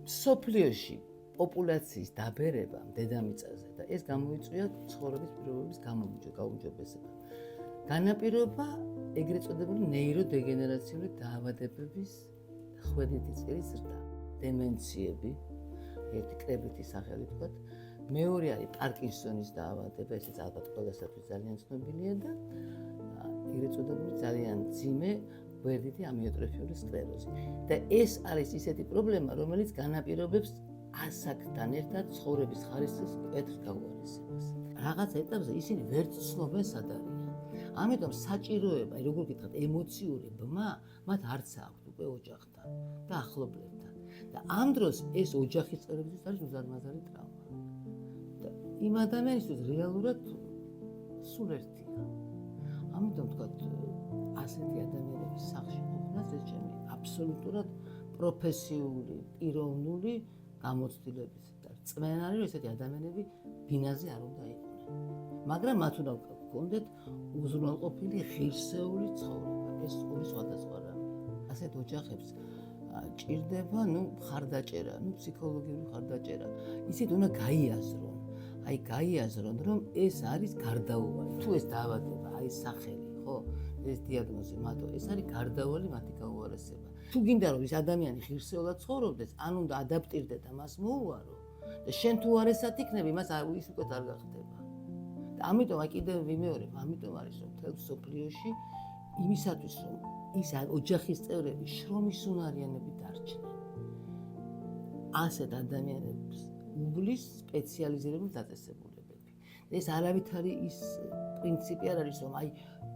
სოფლიოში პოპულაციის დაბერება დედამიწაზე და ეს გამოიწვია ცხოვრების პირობების გაუმჯობესება. განაპირობა ეგრეთ წოდებული ნეიროდეგენერაციული დაავადებების ხვედრითი წირის ზრდა, დემენციები, ერთი კრებითი სახელი ვთქვათ, მეორე არის პარკინსონის დაავადება, ესეც ალბათ ყველასათვის ძალიან ცნობილია და ეგრეთ წოდებული ძალიან მძიმე გვერდითი ამიოტროფიული სკლეროზი. და ეს არის ისეთი პრობლემა, რომელიც განაპირობებს ასაკთან ერთად ცხოვრების ხარისხის მკვეთრ გაუარესებას. რაღაც ეტაპზე ისინი ვერ ცნობენ სად არიან. ამიტომ საჭიროება, როგორ გითხრათ, ემოციური ბმა მათ არც აქვთ უკვე ოჯახთან და ახლობლებთან. და ამ დროს ეს ოჯახის წევრებისთვის არის უზარმაზარი ტრავმა. და იმ ადამიანისთვის რეალურად სულ ერთია. ამიტომ ვთქვათ, ასეთი ადამიანების სახლში ყოფნას ეს ჩემი აბსოლუტურად პროფესიული, პიროვნული გამოცდილების და წმენარი, რომ ესეთი ადამიანები ბინაზე არ უნდა იყვნენ. მაგრამ მათ უნდა გქონდეთ უზრუნველყოფილი ღირსეული ცხოვრება. ეს ორი სხვადასხვა რამეა. ასეთ ოჯახებს ჭირდება, მხარდაჭერა, ფსიქოლოგიური მხარდაჭერა. ისიც უნდა გაიაზრონ. გაიაზრონ, რომ ეს არის გარდაუვალი. თუ ეს დაავადება, ეს სახელი, ხო, ეს დიაგნოზი მათო, ეს არის გარდაუვალი მათი გაუარესება. თუ გინდა რომ ეს ადამიანი ღირსეულად ცხოვრობდეს, ან უნდა ადაპტირდე და მას მოუარო და შენ თუ არესად იქნები, მას ის უკვე არ გახდება. და ამიტომ კიდევ ვიმეორებ, ამიტომ არის რომ მთელ სოფლიოში იმისათვის რომ ის ოჯახის წევრები შრომის უნარიანები დარჩნენ. ასეთ ადამიანებს უბლის სპეციალიზირებული დაწესებულებები. ეს არავითარი ის პრინციპი არ არის რომ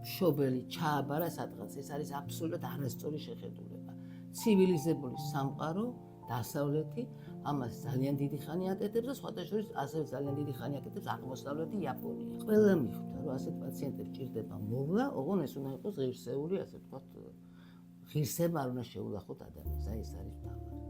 მშობელი ჩააბარა სადღაც, ეს არის აბსოლუტურად არასწორი შეხედულება. ცივილიზებული სამყარო დასავლეთი ამას ძალიან დიდი ხანი აკეთებს და სხვათა შორის ასევე ძალიან დიდი ხანი აკეთებს აღმოსავლეთი იაპონია. ყველა მიხვდა რომ ასეთ პაციენტებს ჭირდება მოვლა, ოღონდ ეს უნდა იყოს ღირსეული, ასე ვთქვათ, ღირსება არ უნდა შეულახოთ ადამიანს, ეს არის მთავარი.